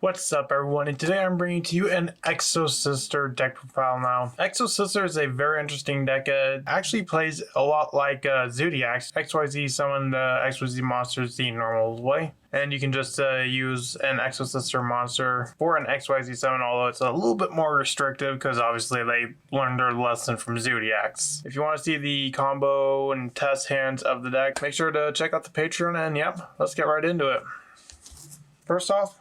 What's up, everyone, and today I'm bringing to you an Exosister deck profile now. Exosister is a very interesting deck. It actually plays a lot like Zodiacs. XYZ summon the XYZ monsters the normal way. And you can just use an Exosister monster for an XYZ summon, although it's a little bit more restrictive because obviously they learned their lesson from Zodiacs. If you want to see the combo and test hands of the deck, make sure to check out the Patreon, and yep, let's get right into it. First off,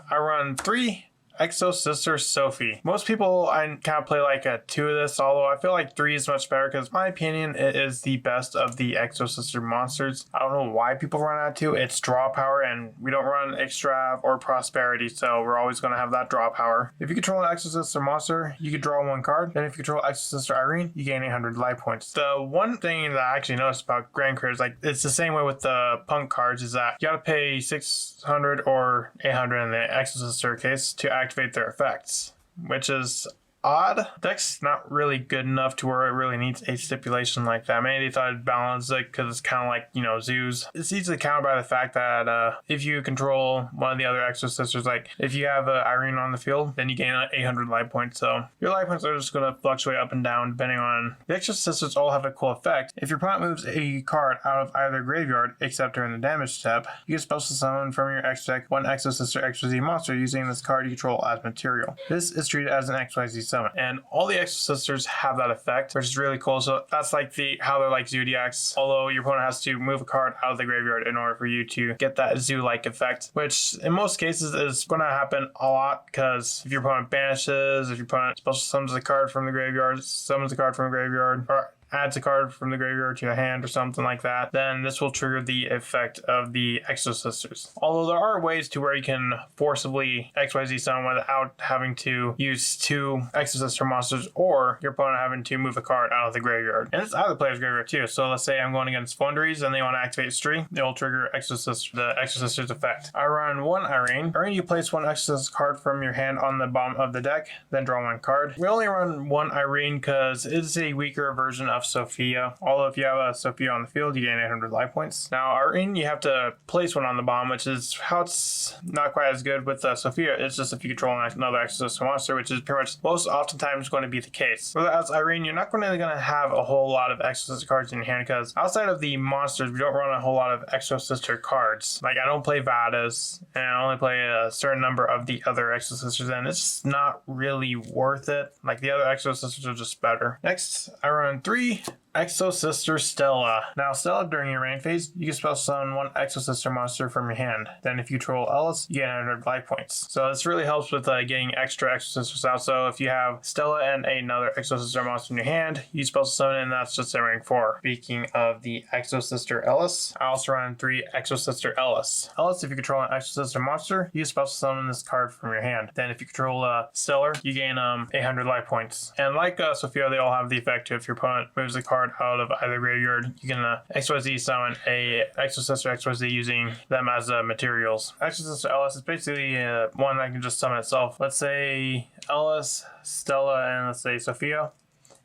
I run 3 Exosister Sophie. Most people, I kind of play like a 2 of this, although I feel like 3 is much better because, in my opinion, it is the best of the Exosister monsters. I don't know why people run out 2. It's draw power, and we don't run Extrav or Prosperity, so we're always going to have that draw power. If you control an Exosister monster, you can draw 1 card. Then if you control Exosister Irene, you gain 800 life points. The one thing that I actually noticed about Grand Critters, like it's the same way with the Punk cards, is that you got to pay 600 or 800 in the Exosister case to activate their effects, which is odd. Deck's not really good enough to where it really needs a stipulation like that. Maybe they thought it'd balance it because it's kind of like, you know, zoos. It's easily countered by the fact that if you control one of the other Exosisters, like if you have Irene on the field, then you gain 800 life points. So your life points are just going to fluctuate up and down depending on the Exosisters. All have a cool effect. If your opponent moves a card out of either graveyard except during the damage step, you can special summon from your X deck one Exosister XYZ monster using this card you control as material. This is treated as an XYZ summon, and all the Exosisters have that effect, which is really cool. So that's like how they're like Zodiacs, although your opponent has to move a card out of the graveyard in order for you to get that zoo-like effect, which in most cases is going to happen a lot because if your opponent banishes, if your opponent special summons a card from the graveyard, summons a card from the graveyard, or adds a card from the graveyard to your hand or something like that, then this will trigger the effect of the Exosisters. Although there are ways to where you can forcibly XYZ summon without having to use 2 Exosister monsters or your opponent having to move a card out of the graveyard. And it's out of the player's graveyard too. So let's say I'm going against Flunderies and they want to activate Stree, they'll trigger the Exosister's effect. I run 1 Irene. Irene, you place 1 Exosister card from your hand on the bottom of the deck, then draw 1 card. We only run 1 Irene because it's a weaker version of Sophia. Although if you have a Sophia on the field, you gain 800 life points. Now Irene, you have to place 1 on the bottom, which is how it's not quite as good with Sophia. It's just if you control another Exosister monster, which is pretty much most oftentimes going to be the case. Whereas Irene, you're not going to have a whole lot of Exosister cards in your hand because outside of the monsters, we don't run a whole lot of Exosister cards. Like I don't play Vadas, and I only play a certain number of the other Exosisters, and it's just not really worth it. Like the other Exosisters are just better. Next, I run 3 Exosister Stella. Now Stella, during your rain phase, you can special summon 1 Exosister monster from your hand. Then if you control Ellis, you get 100 life points. So this really helps with getting extra Exosisters out. So if you have Stella and another Exosister monster in your hand, you special summon and that's just a rank 4. Speaking of the Exosister Ellis, I also run 3 Exosister Ellis. Ellis, if you control an Exosister monster, you special summon this card from your hand. Then if you control Stellar, you gain 800 life points. And like Sophia, they all have the effect to if your opponent moves a card out of either graveyard, you can XYZ summon a Exosister XYZ using them as materials. Exosister Ellis is basically one that can just summon itself. Let's say Ellis, Stella, and let's say Sophia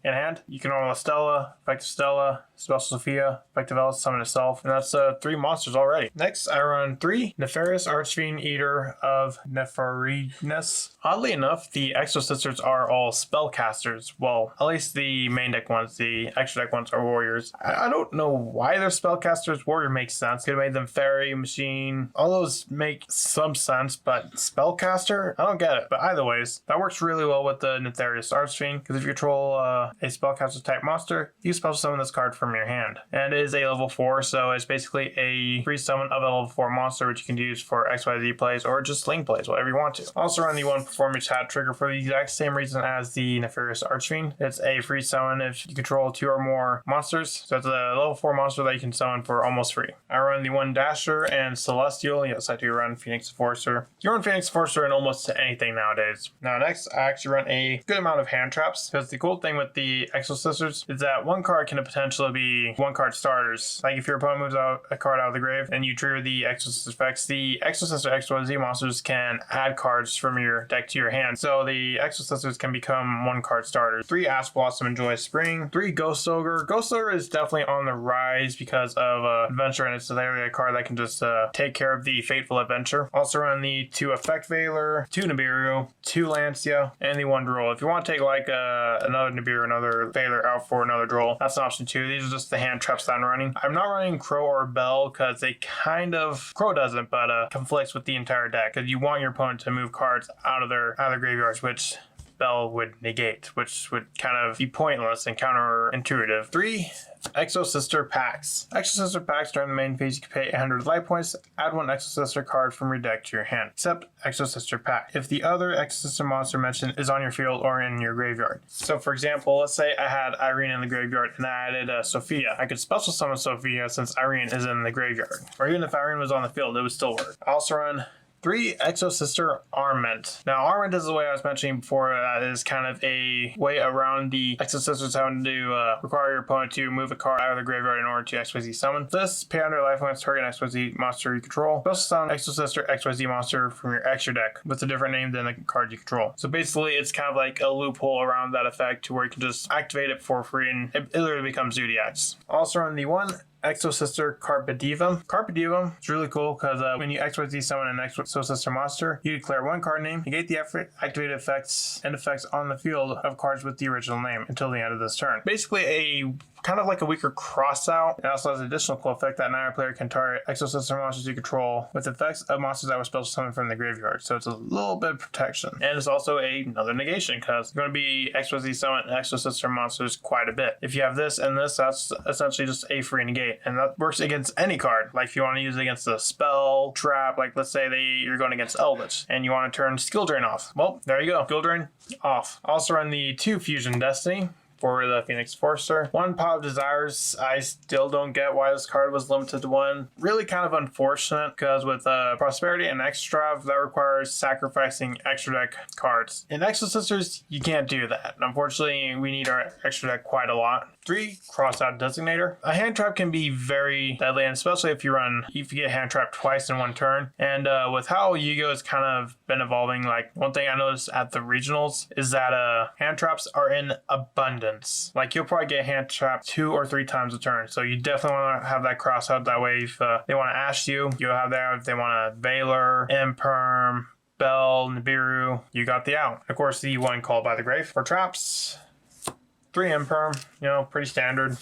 in hand. You can roll a Stella, effective Stella, special Sophia, effective Ellis, summon itself, and that's 3 monsters already. Next, I run 3 Nefarious Archfiend, Eater of Nefarious. Oddly enough, the Exosisters are all spellcasters. Well, at least the main deck ones. The extra deck ones are warriors. I don't know why they're spellcasters. Warrior makes sense. Could have made them fairy, machine. All those make some sense, but spellcaster? I don't get it. But either ways, that works really well with the Nefarious Archfiend, because if you control a spellcaster type monster, you special summon this card from your hand. And it is a level 4, so it's basically a free summon of a level 4 monster, which you can use for XYZ plays or just Sling plays, whatever you want to. Also run the 1 Performance Hat trigger for the exact same reason as the Nefarious Archfiend. It's a free summon if you control 2 or more monsters, so it's a level 4 monster that you can summon for almost free. I run the 1 Dasher and Celestial. Yes, I do run Phoenix Enforcer. You run Phoenix Enforcer in almost anything nowadays. Now next, I actually run a good amount of hand traps, because the cool thing with the Exosisters is that one card can potentially be one card starters. Like if your opponent moves out a card out of the grave and you trigger the Exosister effects, the Exosister XYZ monsters can add cards from your deck to your hand. So the Exosisters can become one card starters. 3 Ash Blossom and Joyous Spring. 3 Ghost Ogre. Ghost Ogre is definitely on the rise because of Adventure, and it's literally a card that can just take care of the Fateful Adventure. Also run the 2 Effect Veiler, 2 Nibiru, 2 Lancia, and the 1 Droll. If you want to take like another Nibiru, another Veiler out for another Droll, that's an option too. These are just the hand traps that I'm running. I'm not running Crow or Bell because they kind of, Crow doesn't, but conflicts with the entire deck because you want your opponent to move cards out of their graveyards, which Bell would negate, which would kind of be pointless and counterintuitive. 3 Exosister packs. Exosister packs during the main phase, you can pay 100 life points, add 1 Exosister card from your deck to your hand, except Exosister pack if the other Exosister monster mentioned is on your field or in your graveyard. So for example, let's say I had Irene in the graveyard and I added Sophia. I could special summon Sophia since Irene is in the graveyard. Or even if Irene was on the field, it would still work. I also run 3 Exosister Armament. Now, Armament is the way I was mentioning before. That is kind of a way around the Exosisters having to require your opponent to move a card out of the graveyard in order to XYZ summon. This, pay 100 life points, target an XYZ monster you control. Special summon Exosister XYZ monster from your extra deck with a different name than the card you control. So basically, it's kind of like a loophole around that effect to where you can just activate it for free and it literally becomes Zodiacs. Also on the 1 Exosister Carpe Diem. Carpe Diem is really cool because when you XYZ summon an Exosister monster, you declare 1 card name, negate the activated effects and effects on the field of cards with the original name until the end of this turn. Basically a kind of like a weaker cross out. It also has an additional cool effect that neither player can target Exosister monsters you control with effects of monsters that were special summoned from the graveyard. So it's a little bit of protection. And it's also another negation because you're going to be XYZ summon Exosister monsters quite a bit. If you have this and this, that's essentially just a free negate. And that works against any card. Like if you want to use it against a spell, trap, like let's say you're going against Eldritch and you want to turn Skill Drain off. Well, there you go. Skill Drain off. Also run the 2 Fusion Destiny for the Phoenix Forcer. 1 Pot of Desires. I still don't get why this card was limited to 1. Really kind of unfortunate because with Prosperity and Extra, that requires sacrificing extra deck cards. In Exosisters, you can't do that. Unfortunately, we need our extra deck quite a lot. 3 Crossout Designator. A hand trap can be very deadly, and especially if you get hand trapped twice in 1 turn. And with how Yu-Gi-Oh has kind of been evolving, like one thing I noticed at the regionals is that hand traps are in abundance. Like you'll probably get hand trapped 2 or 3 times a turn. So you definitely want to have that crossout. That way, if they want to Ash you, you'll have that. If they want to Veiler, Imperm, Bell, Nibiru, you got the out. Of course, the 1 Called by the Grave. For traps, 3 Imperm, pretty standard.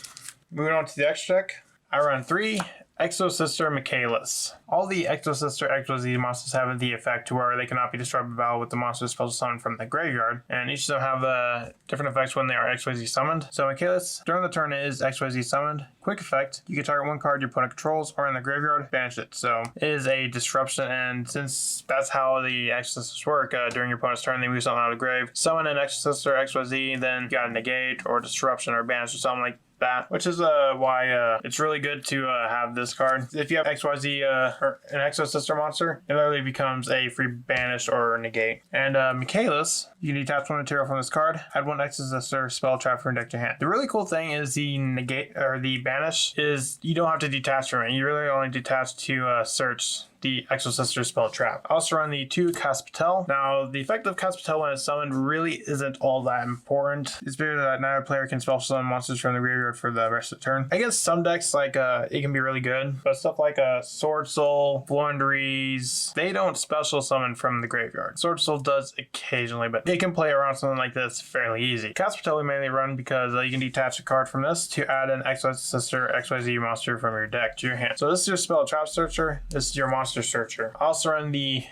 Moving on to the extra deck, I run 3 Exosister Michaelis. All the Exosister XYZ monsters have the effect to where they cannot be destroyed by battle with the monster special summoned from the graveyard, and each of them have different effects when they are XYZ summoned. So Michaelis, during the turn is XYZ summoned. Quick effect, you can target 1 card your opponent controls or in the graveyard, banish it. So it is a disruption, and since that's how the Exosisters work, during your opponent's turn they move something out of the grave, summon an Exosister XYZ, then you got a negate or disruption or banish or something like that, which is why it's really good to have this card. If you have XYZ or an Exosister monster, it literally becomes a free banish or negate. And Michaelis, you can detach 1 material from this card, add 1 Exosister spell trap from your deck to hand. The really cool thing is the negate or the banish is you don't have to detach from it. You really only detach to search the Exosister spell trap. I also run the 2 Caspatel. Now, the effect of Caspatel when it's summoned really isn't all that important. It's better that neither player can special summon monsters from the graveyard for the rest of the turn. Against some decks, like it can be really good, but stuff like Sword Soul, Floowandereeze, they don't special summon from the graveyard. Sword Soul does occasionally, but they can play around something like this fairly easy. Caspatel we mainly run because you can detach a card from this to add an Exosister XYZ monster from your deck to your hand. So this is your spell trap searcher. This is your monster searcher. I also run the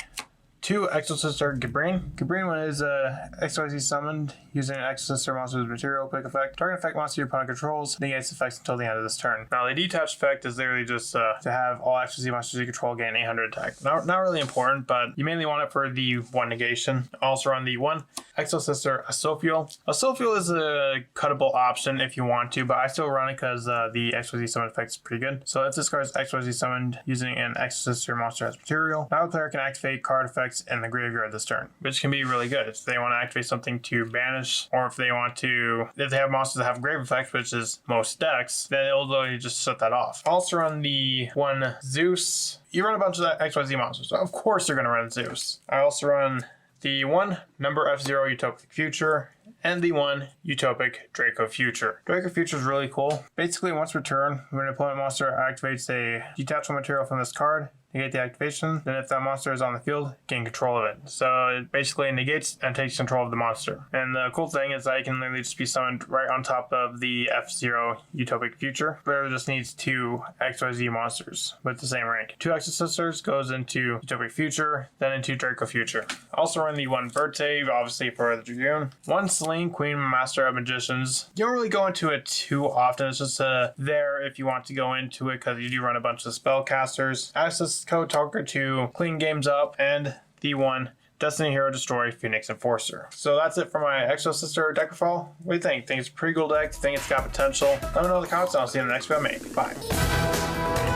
2 Exosister Gabrine. Gabrine, when it is XYZ summoned using an Exosister monster's material, quick effect. Target effect monster your opponent controls negates effects until the end of this turn. Now, the detached effect is literally just to have all XYZ monsters you control gain 800 attack. Not really important, but you mainly want it for the 1 negation. I also run the 1 Exosister Asophiel. Asophiel is a cuttable option if you want to, but I still run it because the XYZ summon effect is pretty good. So if this card is XYZ summoned using an Exosister monster as material, now the player can activate card effects in the graveyard this turn, which can be really good if they want to activate something to banish, or if they have monsters that have grave effects, which is most decks, then it'll literally just shut that off. Also run the one Zeus. You run a bunch of XYZ monsters, so of course you're going to run Zeus. I also run the one Member F-Zero Utopic Future, and the one Utopic Draco Future. Draco Future is really cool. Basically, once per turn, when an opponent monster activates a detachable material from this card, negate the activation, then if that monster is on the field, gain control of it. So it basically negates and takes control of the monster. And the cool thing is that it can literally just be summoned right on top of the F-Zero Utopic Future. Player just needs 2 XYZ monsters with the same rank. 2 Exosisters goes into Utopic Future, then into Draco Future. Also run the one Verte, obviously for the Dragoon. 1 Selene Queen Master of Magicians. You don't really go into it too often. It's just there if you want to go into it because you do run a bunch of spellcasters. Access code talker to clean games up, and the one Destiny Hero Destroy Phoenix Enforcer. So that's it for my Exosister deck profile. What do you think? Think it's a pretty cool deck? Think it's got potential? Let me know in the comments and I'll see you in the next video I make. Bye.